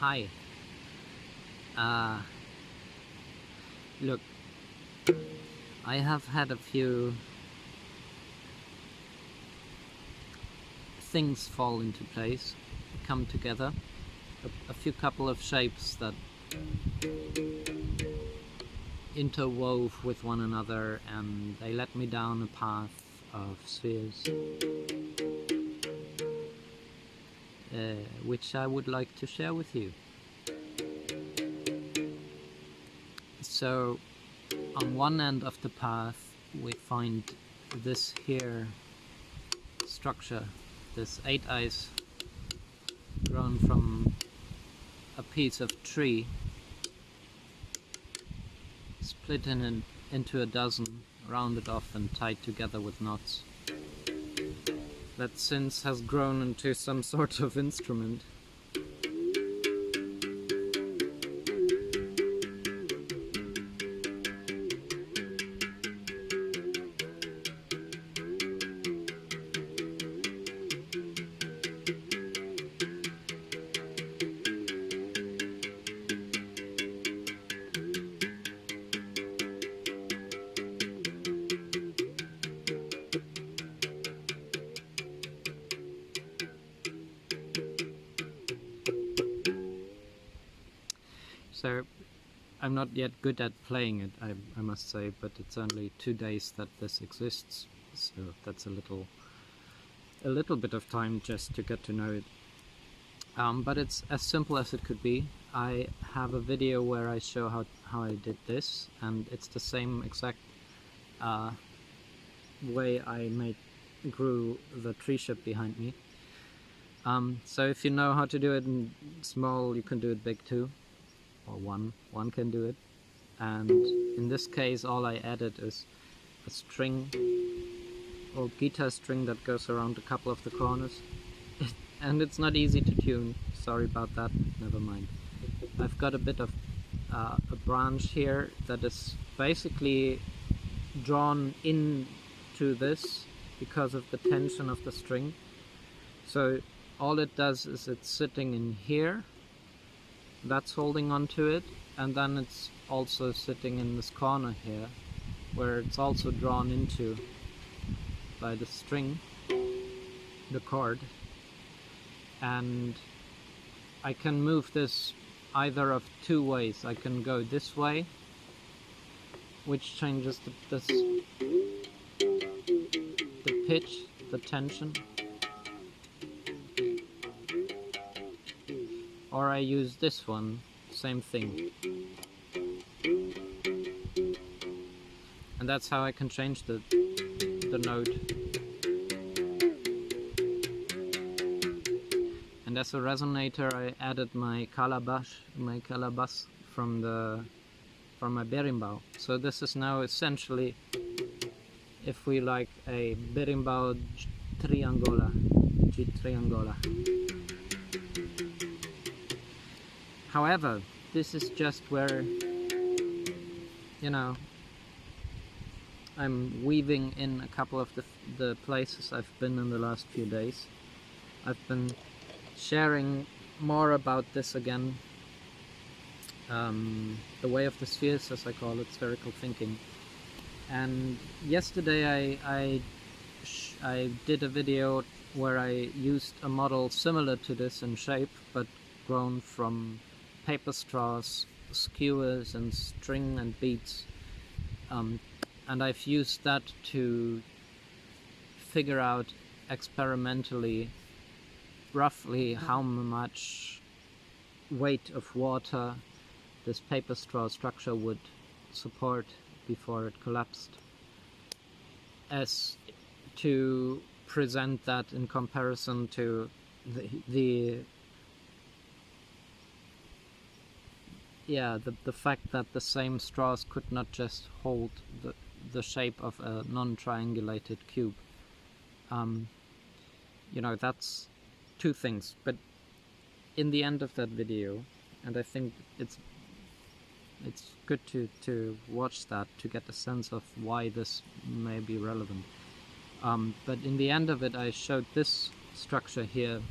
Hi. Look, I have had a few things fall into place, come together, a few couple of shapes that interwove with one another, and they led me down a path of spheres, which I would like to share with you. So on one end of the path we find this here structure, this 8eyes grown from a piece of tree, split into a dozen, rounded off and tied together with knots, that since has grown into some sort of instrument. So I'm not yet good at playing it, I must say, but it's only 2 days that this exists, so that's a little bit of time just to get to know it. But it's as simple as it could be. I have a video where I show how I did this, and it's the same exact way I grew the tree ship behind me. So if you know how to do it in small, you can do it big too. Or one can do it. And in this case all I added is a string, or guitar string, that goes around a couple of the corners. And it's not easy to tune, sorry about that, never mind. I've got a bit of a branch here that is basically drawn into this because of the tension of the string. So all it does is it's sitting in here, that's holding on to it, and then it's also sitting in this corner here, where it's also drawn into by the string, the cord. And I can move this either of 2 ways. I can go this way, which changes the pitch, the tension, or I use this one, same thing. And that's how I can change the note. And as a resonator I added my calabash from my berimbau. So this is now essentially, if we like, a berimbau G triangola. However, this is just where, you know, I'm weaving in a couple of the places I've been in the last few days. I've been sharing more about this again, the way of the spheres, as I call it, spherical thinking. And yesterday I did a video where I used a model similar to this in shape, but grown from paper straws, skewers and string and beads, and I've used that to figure out experimentally roughly how much weight of water this paper straw structure would support before it collapsed, as to present that in comparison to the fact that the same straws could not just hold the shape of a non-triangulated cube. You know, that's 2 things. But in the end of that video, and I think it's good to watch that to get a sense of why this may be relevant. But in the end of it I showed this structure here,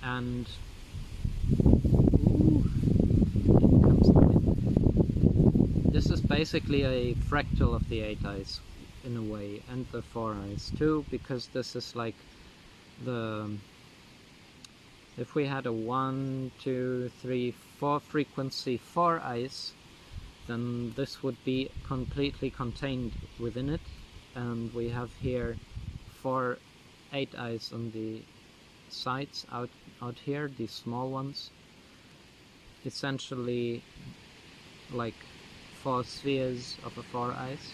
and basically a fractal of the 8eyes in a way, and the 4eyes too, because this is like the, if we had a 1, 2, 3, 4 frequency 4eyes, then this would be completely contained within it, and we have here 4 8eyes on the sides out here, these small ones, essentially like 4 spheres of a 4eyes,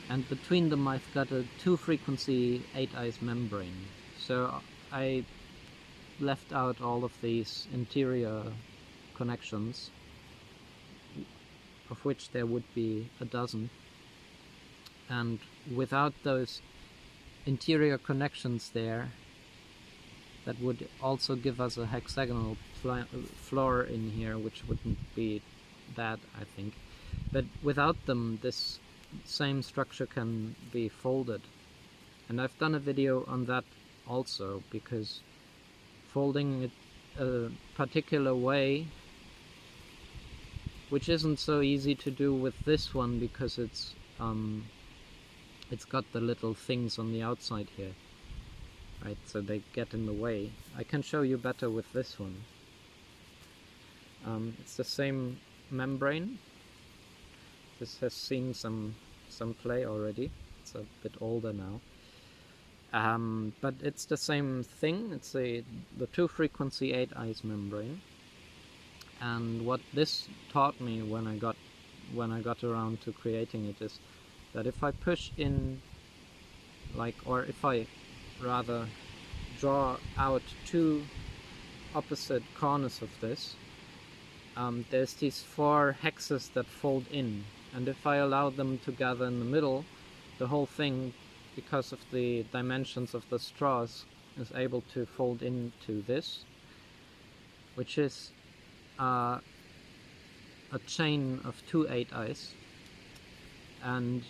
and between them I've got a 2 frequency 8eyes membrane. So I left out all of these interior connections, of which there would be a dozen, and without those interior connections there, that would also give us a hexagonal floor in here, which wouldn't be bad, I think. But without them, this same structure can be folded. And I've done a video on that also, because folding it a particular way, which isn't so easy to do with this one, because it's got the little things on the outside here, right, so they get in the way. I can show you better with this one. It's the same membrane. This has seen some play already. It's a bit older now, but it's the same thing. It's the 2 frequency 8eyes membrane. And what this taught me when I got around to creating it is that if I push in, like, or if I rather draw out 2 opposite corners of this, there's these 4 hexes that fold in, and if I allow them to gather in the middle, the whole thing, because of the dimensions of the straws, is able to fold into this, which is a chain of 2 8eyes and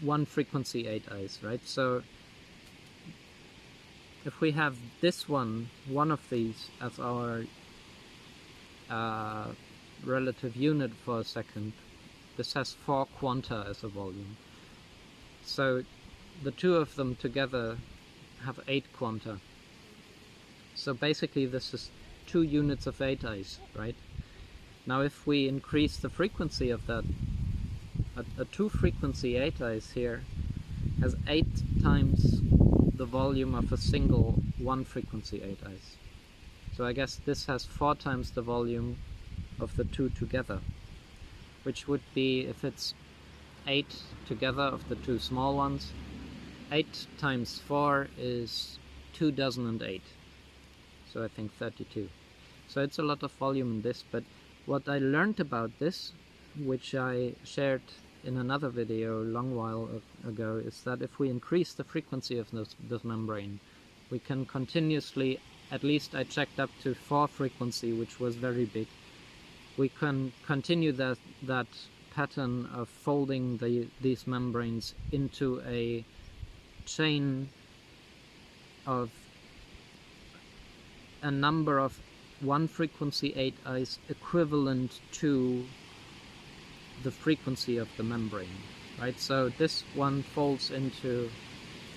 1 frequency 8eyes, right? So if we have this one of these as our relative unit for a second, this has 4 quanta as a volume. So the 2 of them together have 8 quanta. So basically this is 2 units of 8eyes, right? Now if we increase the frequency of that, a 2 frequency 8eyes here has 8 times the volume of a single 1 frequency 8eyes. So I guess this has 4 times the volume of the 2 together, which would be, if it's 8 together of the 2 small ones, 8 times 4 is 2 dozen and 8. So I think 32. So it's a lot of volume in this, but what I learned about this, which I shared in another video a long while ago, is that if we increase the frequency of this membrane, we can continuously, at least I checked up to 4 frequency, which was very big, we can continue that pattern of folding these membranes into a chain of a number of 1 frequency 8eyes equivalent to the frequency of the membrane, right? So this one folds into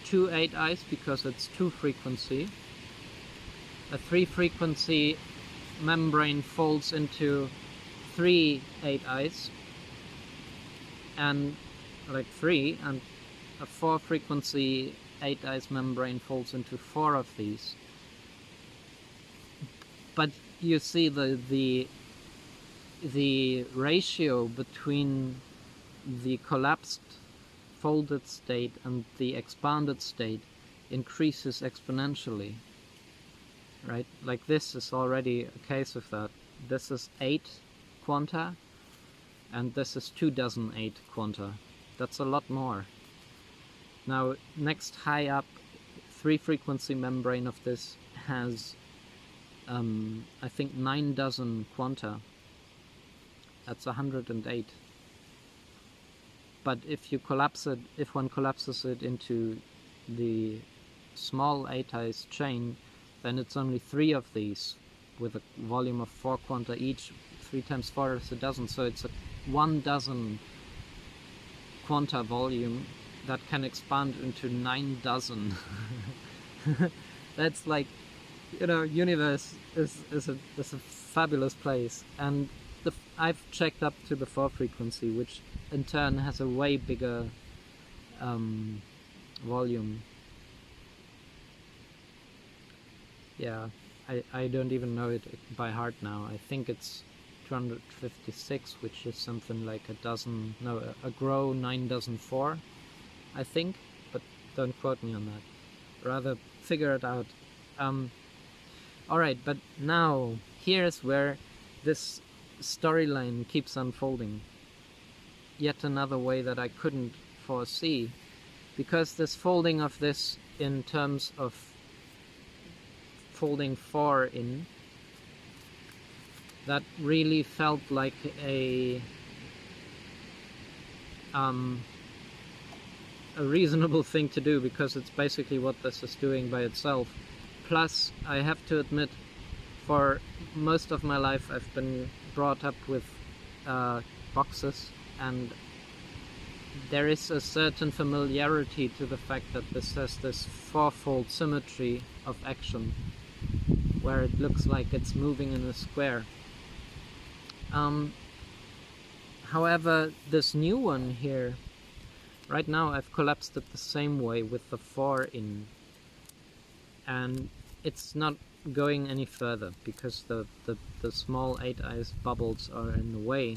2 8eyes because it's 2 frequency. A 3 frequency membrane folds into 3 8eyes, and like 3, and a 4 frequency 8eyes membrane folds into 4 of these. But you see the ratio between the collapsed folded state and the expanded state increases exponentially, right? Like this is already a case of that. This is 8 quanta, and this is 2 dozen 8 quanta. That's a lot more. Now, next high up, 3 frequency membrane of this has I think 9 dozen quanta. That's 108. But if you collapse it, if one collapses it into the small 8eyes chain, then it's only 3 of these with a volume of 4 quanta each. 3 times 4 is a dozen, so it's a 1 dozen quanta volume that can expand into 9 dozen. That's like, you know, universe is a fabulous place, and I've checked up to the 4 frequency, which in turn has a way bigger volume. Yeah, I don't even know it by heart now. I think it's 256, which is something like a dozen, no, a grow 9 dozen 4, I think, but don't quote me on that. Rather figure it out. Alright, but now here's where this storyline keeps unfolding. Yet another way that I couldn't foresee, because this folding of this in terms of folding 4 in, that really felt like a reasonable thing to do, because it's basically what this is doing by itself. Plus, I have to admit, for most of my life I've been brought up with boxes, and there is a certain familiarity to the fact that this has this 4-fold symmetry of action, where it looks like it's moving in a square. However, this new one here, right now I've collapsed it the same way with the 4 in, and it's not going any further because the small 8eyes bubbles are in the way.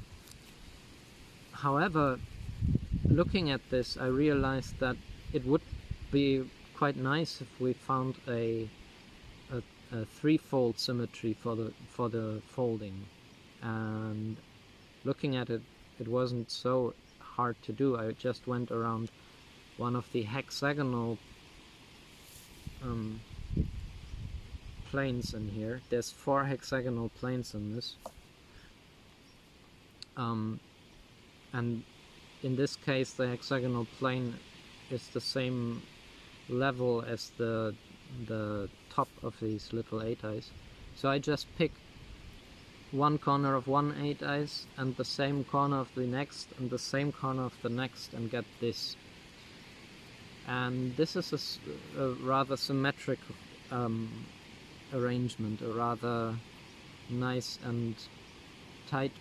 However, looking at this, I realized that it would be quite nice if we found a 3-fold symmetry for the folding, and looking at it, it wasn't so hard to do. I just went around one of the hexagonal planes in here. There's 4 hexagonal planes in this, and in this case the hexagonal plane is the same level as the top of these little 8eyes. So I just pick one corner of one 8eyes and the same corner of the next and the same corner of the next and get this. And this is a rather symmetric arrangement, a rather nice and tight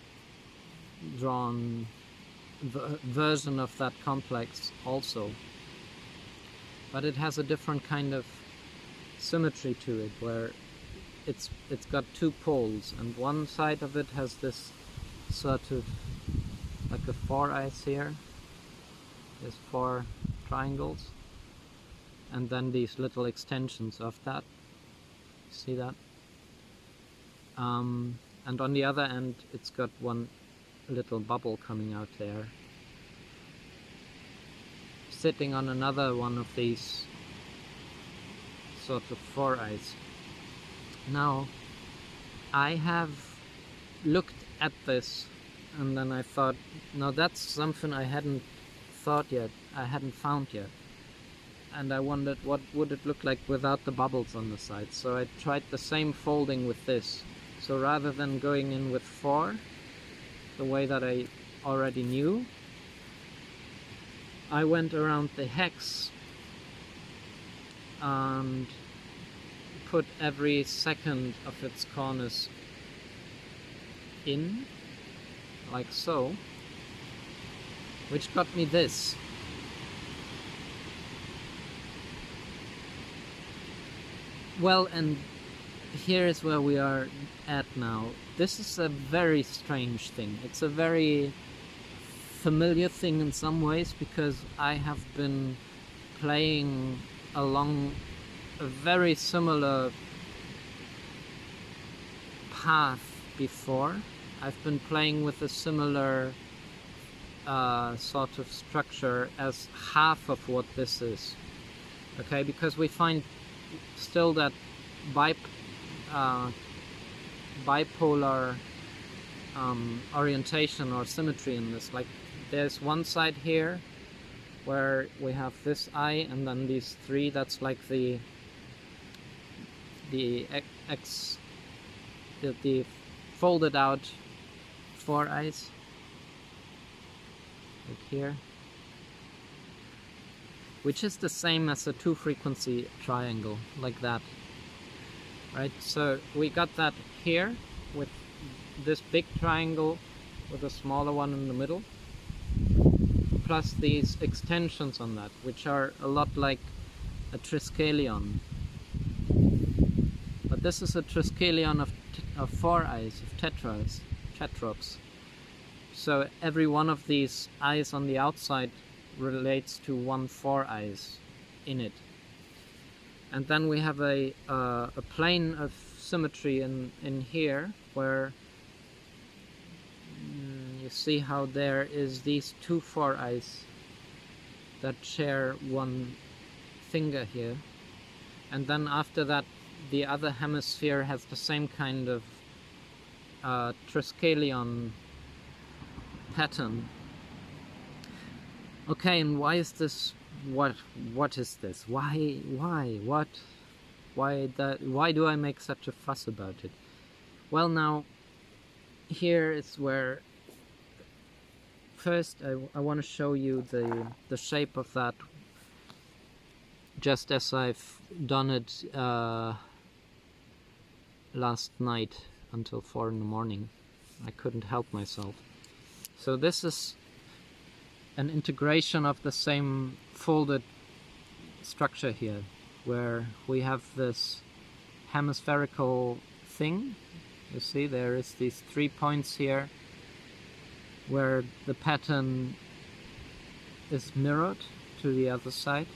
drawn version of that complex also. But it has a different kind of symmetry to it, where it's got 2 poles, and one side of it has this sort of like a 4-eyes here. There's 4 triangles, and then these little extensions of that. See that? And on the other end, it's got one little bubble coming out there, sitting on another one of these sort of 4-eyes. Now, I have looked at this, and then I thought, no, that's something I hadn't thought yet, I hadn't found yet. And I wondered what would it look like without the bubbles on the side. So I tried the same folding with this. So rather than going in with 4, the way that I already knew, I went around the hex and put every second of its corners in, like so, which got me this. Well, and here is where we are at now. This is a very strange thing. It's a very familiar thing in some ways, because I have been playing along a very similar path before. I've been playing with a similar sort of structure as half of what this is. Okay, because we find still that bipolar orientation or symmetry in this. Like, there's one side here where we have this eye, and then these 3, that's like the folded out 4 eyes, like here, which is the same as a 2-frequency triangle, like that. Right, so we got that here with this big triangle with a smaller one in the middle, plus these extensions on that, which are a lot like a triskelion. But this is a triskelion of 4 eyes, of tetrops. So every one of these eyes on the outside relates to one 4 eyes in it. And then we have a plane of symmetry in here, where you see how there is these 2 4 eyes that share one finger here. And then after that, the other hemisphere has the same kind of triskelion pattern. Okay, and why is this? What is this? Why? What? Why do I make such a fuss about it? Well, now, here is where first I want to show you the shape of that, just as I've done it last night until 4 in the morning. I couldn't help myself. So this is an integration of the same folded structure here, where we have this hemispherical thing. You see there is these 3 points here where the pattern is mirrored to the other side,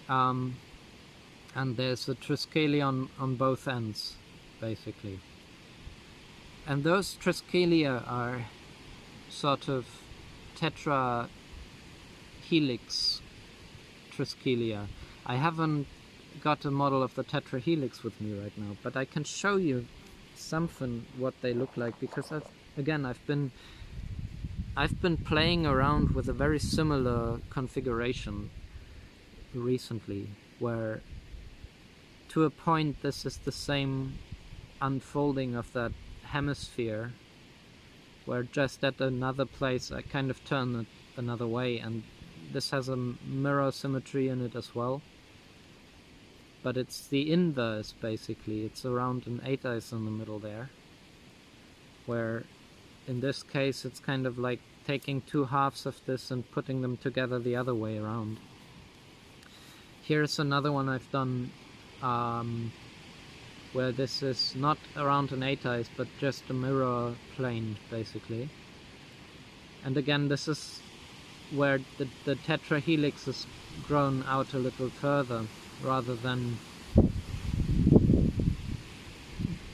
and there's a triskelion on both ends, basically. And those triskelia are sort of tetra helix triskelia. I haven't got a model of the tetrahelix with me right now, but I can show you something what they look like, because I've been playing around with a very similar configuration recently, where to a point this is the same unfolding of that hemisphere, where just at another place I kind of turn it another way, and this has a mirror symmetry in it as well. But it's the inverse, basically. It's around an 8eyes in the middle there, where in this case it's kind of like taking 2 halves of this and putting them together the other way around. Here's another one I've done where this is not around an 8eyes, but just a mirror plane, basically. And again, this is where the tetrahelix is grown out a little further, rather than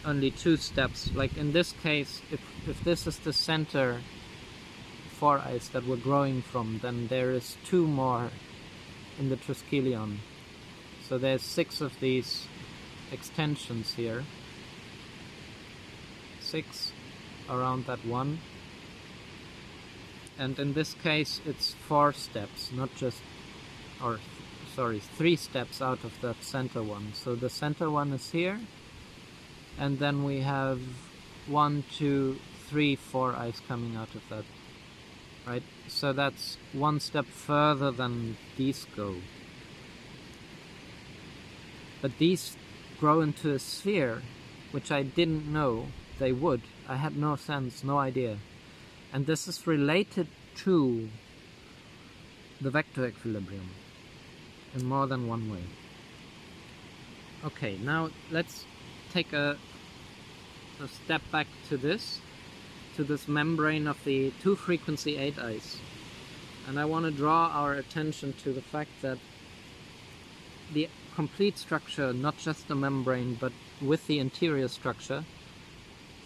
only 2 steps. Like in this case, if this is the center 4 eyes that we're growing from, then there is 2 more in the triskelion. So there's 6 of these extensions here. 6 around that one. And in this case it's 4 steps, not just, or sorry, 3 steps out of that center one. So the center one is here, and then we have 1, 2, 3, 4 eyes coming out of that, right? So that's 1 step further than these go. But these grow into a sphere, which I didn't know they would. I had no sense, no idea. And this is related to the vector equilibrium in more than one way. Okay, now let's take a step back to this membrane of the 2-frequency 8eyes. And I want to draw our attention to the fact that the complete structure, not just the membrane, but with the interior structure,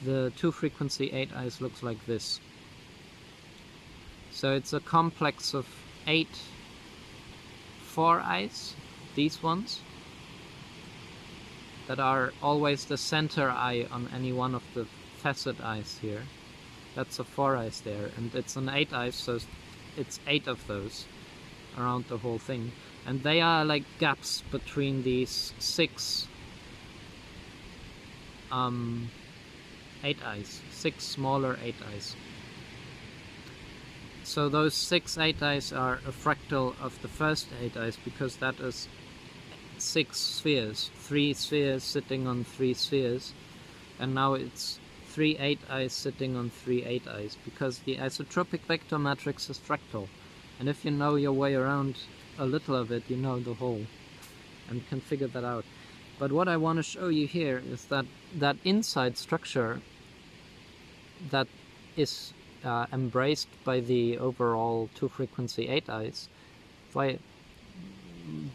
the 2-frequency 8eyes looks like this. So it's a complex of 8 4 eyes, these ones, that are always the center eye on any one of the facet eyes here. That's a 4 eyes there, and it's an 8 eyes, so it's 8 of those around the whole thing. And they are like gaps between these 6 8 eyes, 6 smaller 8 eyes. So those 6 eighteyes are a fractal of the first eighteyes, because that is 6 spheres, 3 spheres sitting on 3 spheres, and now it's 3 eighteyes sitting on 3 eighteyes, because the isotropic vector matrix is fractal, and if you know your way around a little of it, you know the whole, and can figure that out. But what I want to show you here is that that inside structure that is embraced by the overall 2-frequency eighteyes, if I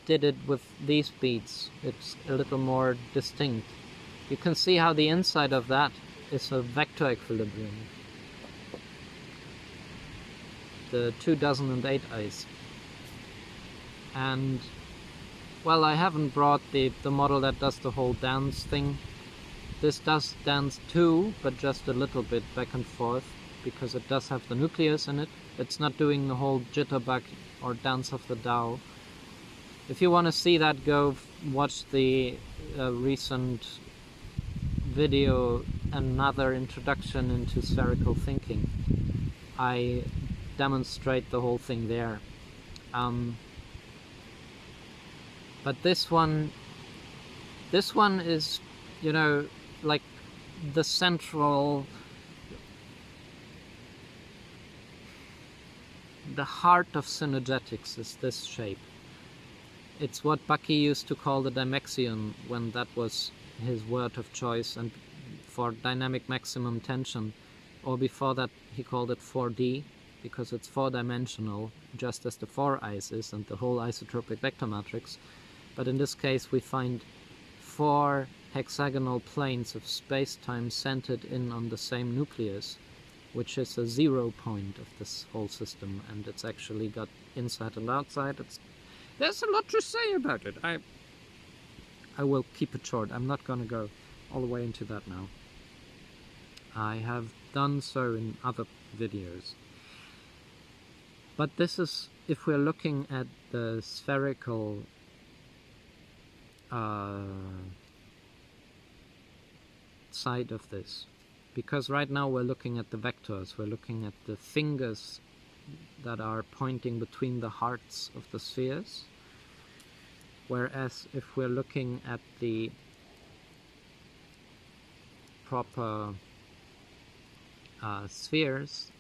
did it with these beads, it's a little more distinct. You can see how the inside of that is a vector equilibrium. The 2 dozen and eighteyes. And, well, I haven't brought the model that does the whole dance thing. This does dance too, but just a little bit back and forth, because it does have the nucleus in it. It's not doing the whole jitterbug or dance of the Tao. If you want to see that, go watch the recent video, Another Introduction into Spherical Thinking. I demonstrate the whole thing there. But this one is, you know, like the central, the heart of synergetics is this shape. It's what Bucky used to call the dimexion when that was his word of choice, and for dynamic maximum tension, or before that he called it 4D, because it's 4-dimensional, just as the 4eyes is and the whole isotropic vector matrix. But in this case we find 4 hexagonal planes of space-time centered in on the same nucleus, which is a 0 point of this whole system, and it's actually got inside and outside. There's a lot to say about it. I will keep it short. I'm not going to go all the way into that now. I have done so in other videos. But this is, if we're looking at the spherical side of this, because right now we're looking at the vectors, we're looking at the fingers that are pointing between the hearts of the spheres, whereas if we're looking at the proper spheres,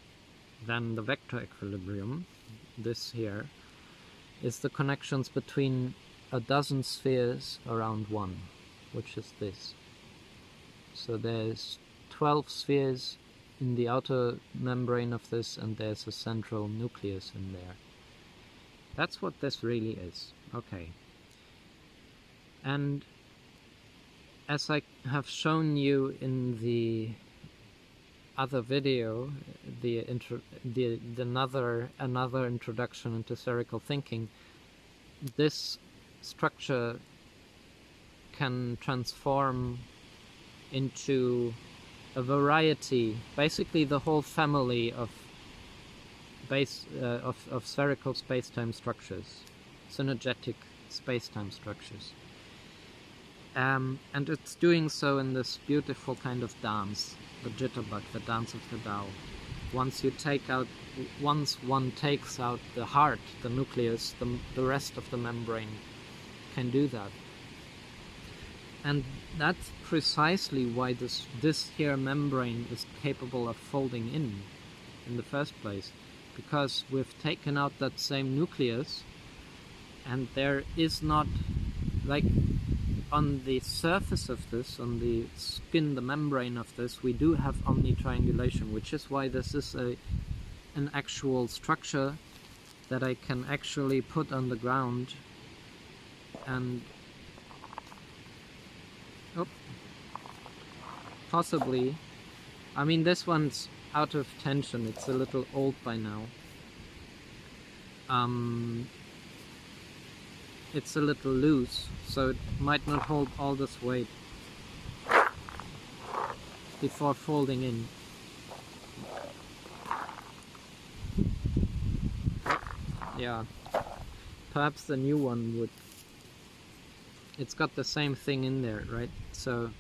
then the vector equilibrium, this here, is the connections between a dozen spheres around one, which is this. So there's 12 spheres in the outer membrane of this, and there's a central nucleus in there. That's what this really is. Okay. And as I have shown you in the other video, another introduction into spherical thinking, this structure can transform into a variety, basically the whole family of spherical space-time structures, synergetic space-time structures. And it's doing so in this beautiful kind of dance, the jitterbug, the dance of the Tao. Once one takes out the heart, the nucleus, the rest of the membrane can do that. And that's precisely why this here membrane is capable of folding in the first place, because we've taken out that same nucleus, and there is not, like, on the surface of this, on the skin, the membrane of this, we do have omnitriangulation, which is why this is an actual structure that I can actually put on the ground and possibly, I mean, this one's out of tension, it's a little old by now. It's a little loose, so it might not hold all this weight before folding in. Yeah, perhaps the new one would. It's got the same thing in there, right? So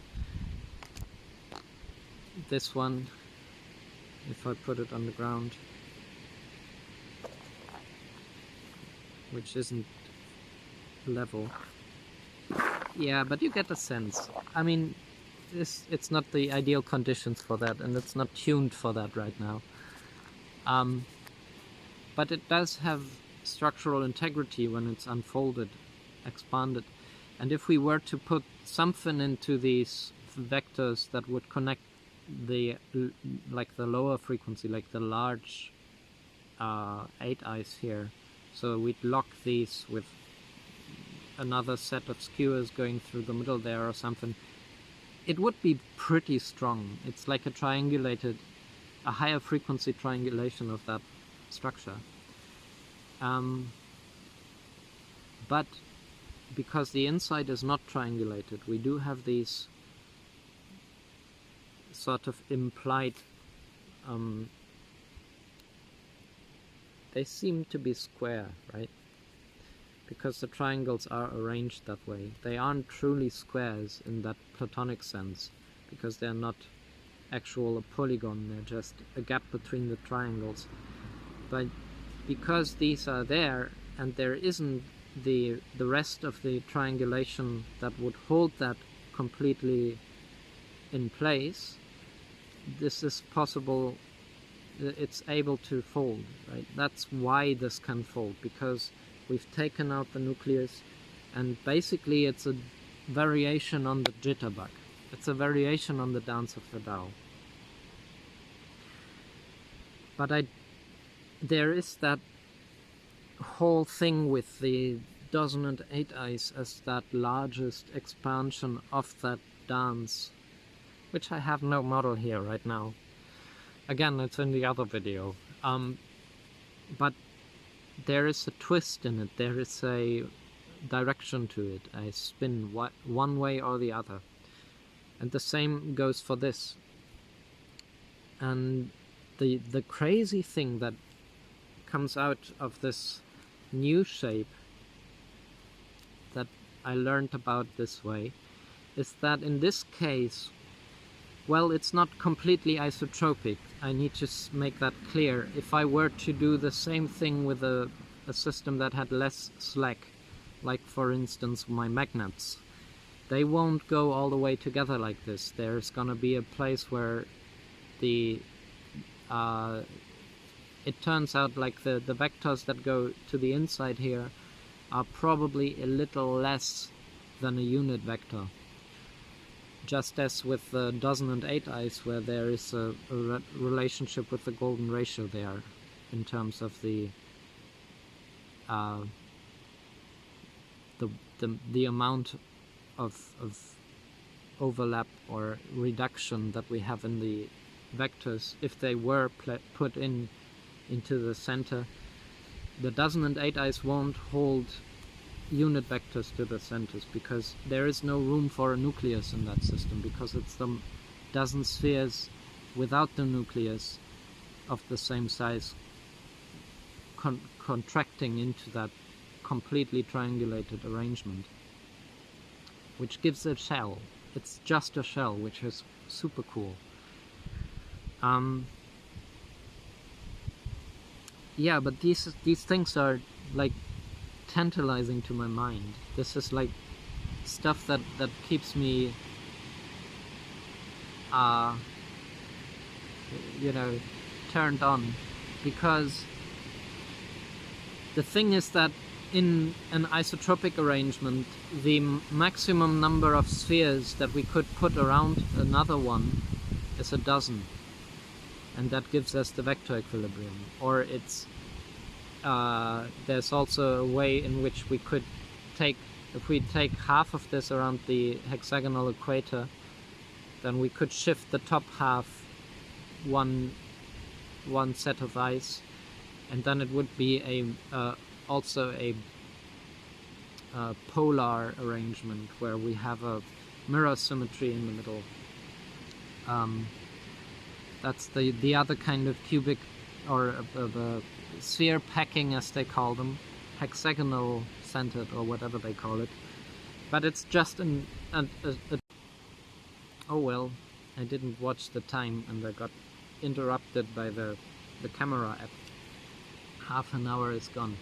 this one, if I put it on the ground, which isn't level. Yeah, but you get the sense. I mean, it's not the ideal conditions for that, and it's not tuned for that right now. But it does have structural integrity when it's unfolded, expanded. And if we were to put something into these vectors that would connect the lower frequency, like the large 8eyes here, so we'd lock these with another set of skewers going through the middle there or something, it would be pretty strong. It's like a higher frequency triangulation of that structure. But because the inside is not triangulated, we do have these sort of implied, they seem to be square, right? Because the triangles are arranged that way. They aren't truly squares in that Platonic sense, because they're not actual a polygon, they're just a gap between the triangles. But because these are there, and there isn't the rest of the triangulation that would hold that completely in place, this is possible, it's able to fold, right? That's why this can fold, because we've taken out the nucleus, and basically it's a variation on the jitterbug. It's a variation on the dance of the Tao. But there is that whole thing with the dozen and 8eyes as that largest expansion of that dance, which I have no model here right now. Again, it's in the other video. But there is a twist in it, there is a direction to it, a spin one way or the other. And the same goes for this. And the crazy thing that comes out of this new shape that I learned about this way is that in this case, well, it's not completely isotropic. I need to make that clear. If I were to do the same thing with a system that had less slack, like for instance my magnets, they won't go all the way together like this. There's gonna be a place where it turns out like the vectors that go to the inside here are probably a little less than a unit vector. Just as with the dozen and 8eyes, where there is a relationship with the golden ratio there in terms of the amount of overlap or reduction that we have in the vectors if they were put into the center. The dozen and 8eyes won't hold unit vectors to the centers because there is no room for a nucleus in that system, because it's the dozen spheres without the nucleus of the same size contracting into that completely triangulated arrangement, which gives a shell. It's just a shell, which is super cool. Yeah, but these things are like tantalizing to my mind. This is like stuff that keeps me turned on, because the thing is that in an isotropic arrangement, the maximum number of spheres that we could put around another one is a dozen, and that gives us the vector equilibrium. Or it's there's also a way in which we could take, if we take half of this around the hexagonal equator, then we could shift the top half one set of eyes, and then it would be also a polar arrangement where we have a mirror symmetry in the middle. That's the other kind of cubic, or the sphere packing, as they call them, hexagonal centered or whatever they call it. But it's just oh well, I didn't watch the time and I got interrupted by the camera app. Half an hour is gone.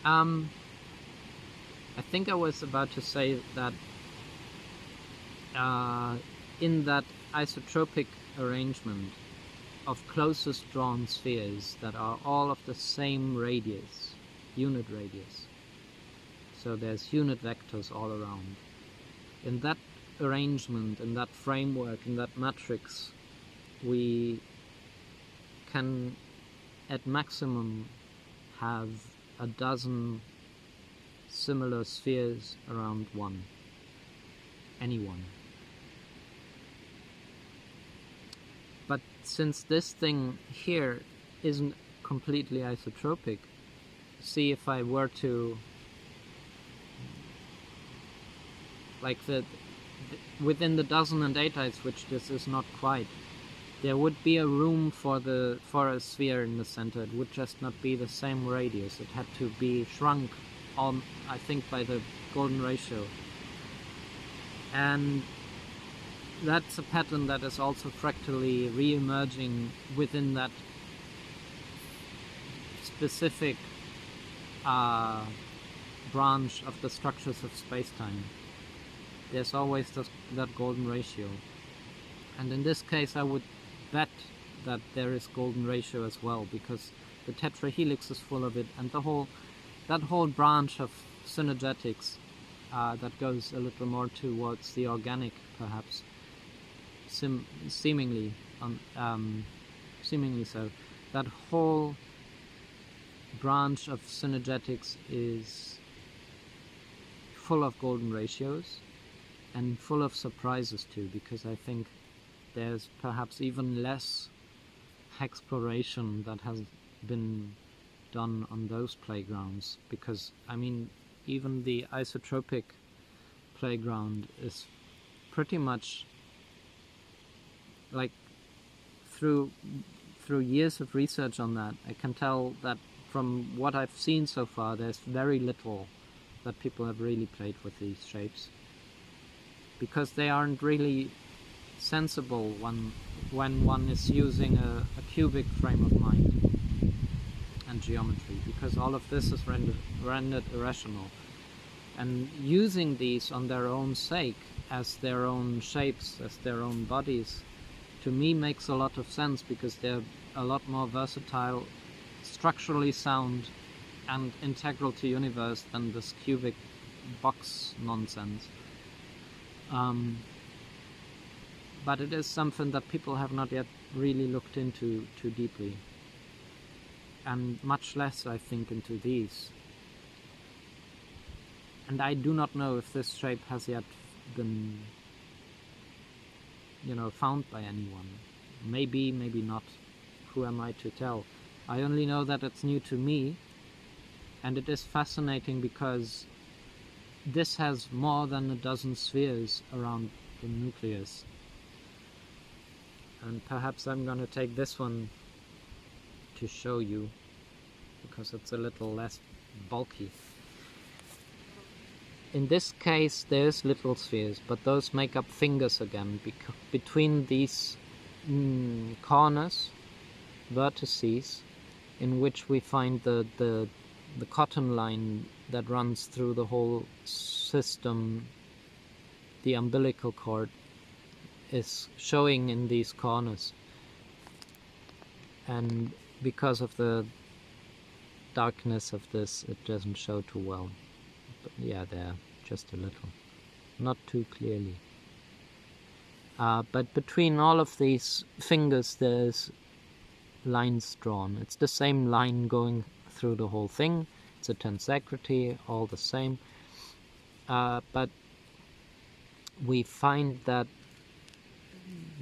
I think I was about to say that in that isotropic arrangement of closest drawn spheres that are all of the same radius, unit radius, so there's unit vectors all around. In that arrangement, in that framework, in that matrix, we can at maximum have a dozen similar spheres around one, any one. But since this thing here isn't completely isotropic, see if I were to, like within the dozen and eighteyes, which this is not quite, there would be a room for a sphere in the center. It would just not be the same radius. It had to be shrunk on, I think, by the golden ratio. And that's a pattern that is also fractally re-emerging within that specific branch of the structures of space-time. There's always that golden ratio. And in this case I would bet that there is golden ratio as well, because the tetrahelix is full of it, and that whole branch of synergetics that goes a little more towards the organic, perhaps, seemingly so. That whole branch of synergetics is full of golden ratios and full of surprises too, because I think there's perhaps even less exploration that has been done on those playgrounds, because I mean even the isotropic playground is pretty much like, through years of research on that, I can tell that from what I've seen so far, there's very little that people have really played with these shapes, because they aren't really sensible when one is using a cubic frame of mind and geometry, because all of this is rendered irrational. And using these on their own sake, as their own shapes, as their own bodies, to me makes a lot of sense, because they're a lot more versatile, structurally sound and integral to universe than this cubic box nonsense. But it is something that people have not yet really looked into too deeply, and much less, I think, into these. And I do not know if this shape has yet been, found by anyone. Maybe, maybe not. Who am I to tell? I only know that it's new to me, and it is fascinating because this has more than a dozen spheres around the nucleus. And perhaps I'm going to take this one to show you, because it's a little less bulky. In this case there's little spheres, but those make up fingers again, between these corners, vertices, in which we find the cotton line that runs through the whole system. The umbilical cord is showing in these corners, and because of the darkness of this it doesn't show too well, but yeah, there, just a little, not too clearly. But between all of these fingers there's lines drawn. It's the same line going through the whole thing. It's a tensegrity, all the same, but we find that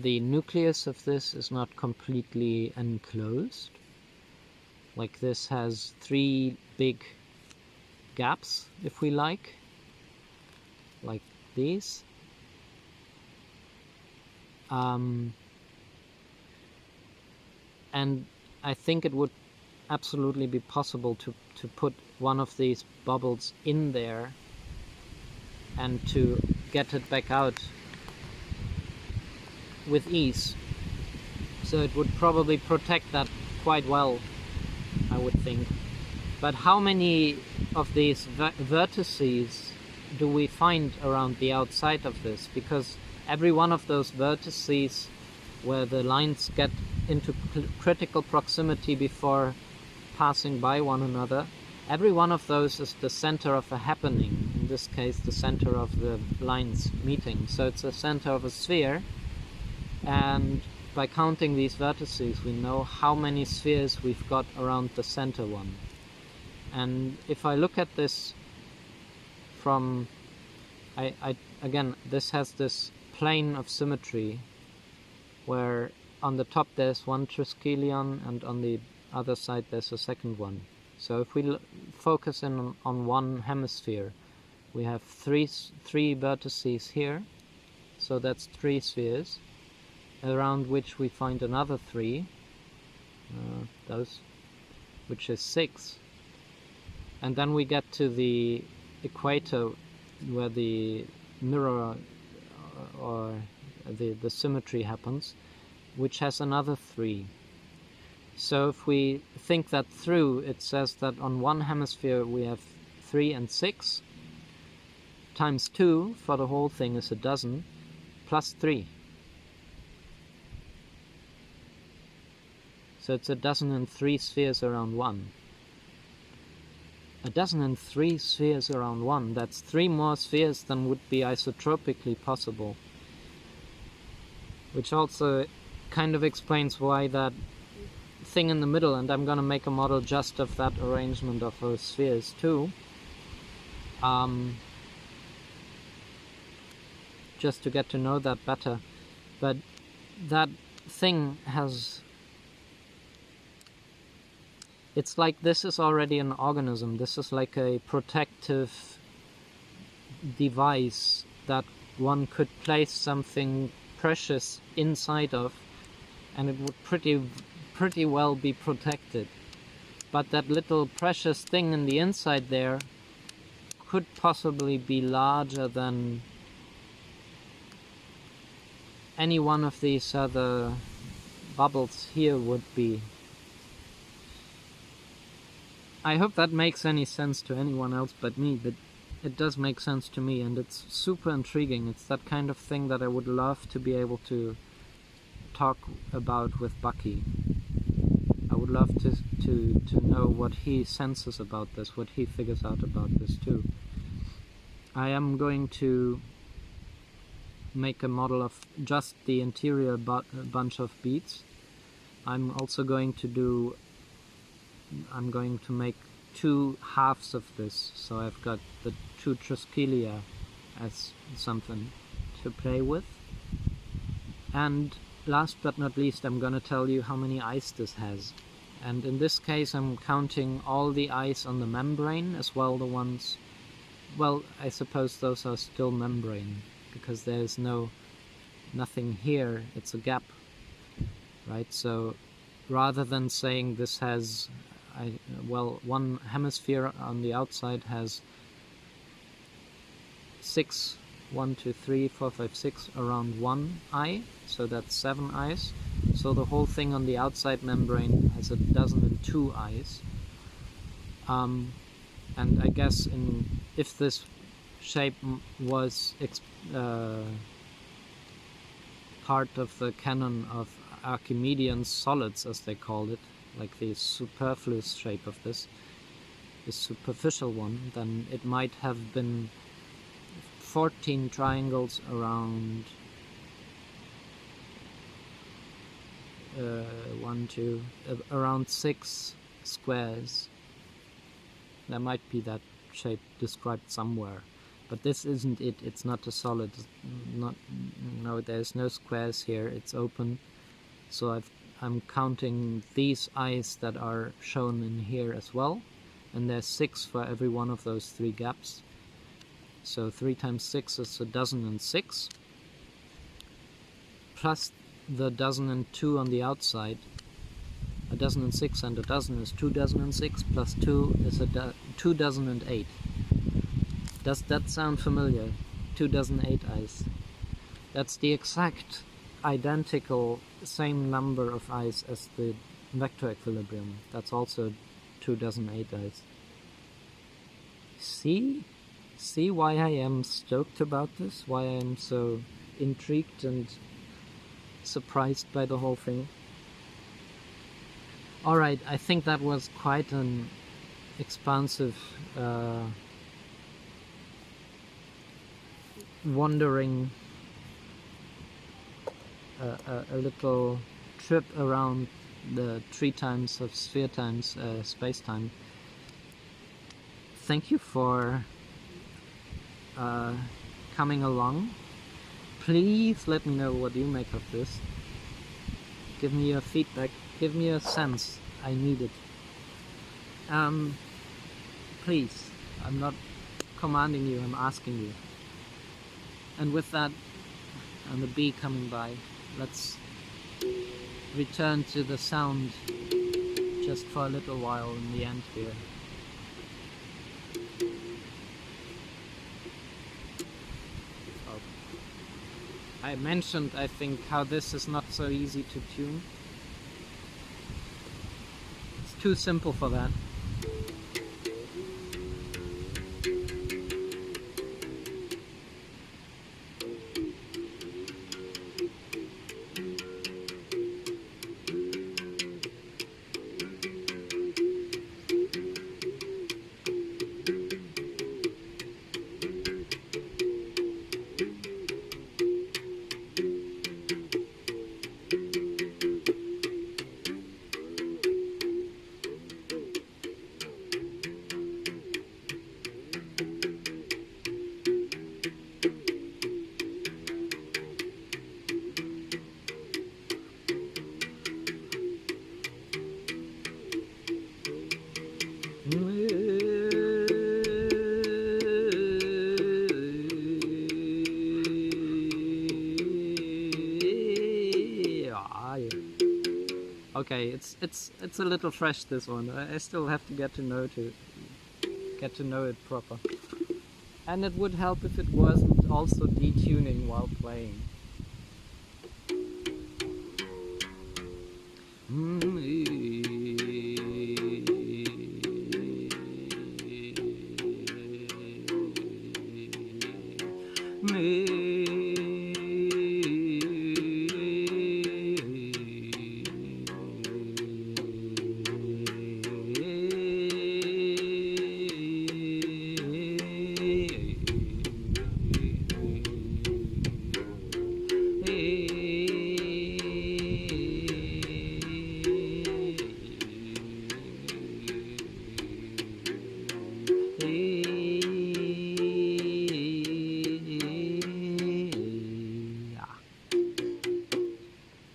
the nucleus of this is not completely enclosed. Like, this has 3 big gaps, if we like these. And I think it would absolutely be possible to put one of these bubbles in there and to get it back out with ease. So it would probably protect that quite well, I would think. But how many of these vertices do we find around the outside of this? Because every one of those vertices where the lines get into critical proximity before passing by one another, every one of those is the center of a happening, in this case the center of the lines meeting. So it's the center of a sphere, and by counting these vertices we know how many spheres we've got around the center one. And if I look at this from, again, this has this plane of symmetry where on the top there's one triskelion and on the other side there's a second one. So if we focus in on one hemisphere, we have three vertices here, so that's 3 spheres, around which we find another 3, which is 6. And then we get to the equator where the mirror or the symmetry happens, which has another 3. So if we think that through, it says that on one hemisphere we have 3 and 6, times 2 for the whole thing is a dozen, plus 3. So it's 1,003 spheres around 1. 1,003 spheres around 1, that's 3 more spheres than would be isotropically possible. Which also kind of explains why that thing in the middle, and I'm going to make a model just of that arrangement of those spheres too, just to get to know that better. But that thing has, it's like this is already an organism. This is like a protective device that one could place something precious inside of, and it would pretty well be protected. But that little precious thing in the inside there could possibly be larger than any one of these other bubbles here would be. I hope that makes any sense to anyone else but me, but it does make sense to me, and it's super intriguing. It's that kind of thing that I would love to be able to talk about with Bucky. I would love to know what he senses about this, what he figures out about this too. I am going to make a model of just the interior bunch of beads. I'm also going to make 2 halves of this, so I've got the 2 triskelion as something to play with. And last but not least, I'm gonna tell you how many eyes this has. And in this case I'm counting all the eyes on the membrane as well, the ones, well, I suppose those are still membrane, because there's nothing here, it's a gap, right? So rather than saying this has, one hemisphere on the outside has 6, 1, 2, 3, 4, 5, 6 around 1 eye, so that's 7 eyes. So the whole thing on the outside membrane has 1,002 eyes. And I guess if this shape was part of the canon of Archimedean solids, as they called it, like the superfluous shape of this superficial one, then it might have been 14 triangles around around 6 squares. There might be that shape described somewhere, but this isn't it. It's not a solid. No, there's no squares here. It's open. So I'm counting these eyes that are shown in here as well, and there's 6 for every one of those 3 gaps. So 3 times 6 is 1,006, plus the 1,002 on the outside. 1,006 and 1,000 is 2,006, plus 2 is 2,008. Does that sound familiar? 2,008 eyes. That's the exact identical same number of eyes as the vector equilibrium. That's also 2,008 eyes. See why I am stoked about this? Why I am so intrigued and surprised by the whole thing? Alright, I think that was quite an expansive wandering a little trip around the 3 times of sphere times space-time. Thank you for coming along. Please let me know what you make of this. Give me your feedback. Give me a sense. I need it. Please. I'm not commanding you, I'm asking you. And with that, and the bee coming by, let's return to the sound just for a little while in the end here. Oh. I mentioned, I think, how this is not so easy to tune. It's too simple for that. Okay, it's a little fresh, this one. I still have to get to know it proper. And it would help if it wasn't also detuning while playing.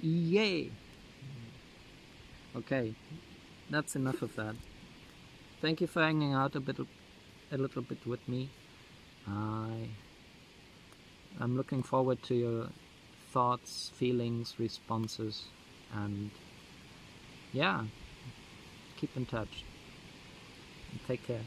Yay! Okay, that's enough of that. Thank you for hanging out a little bit with me. I'm looking forward to your thoughts, feelings, responses, and yeah, keep in touch. Take care.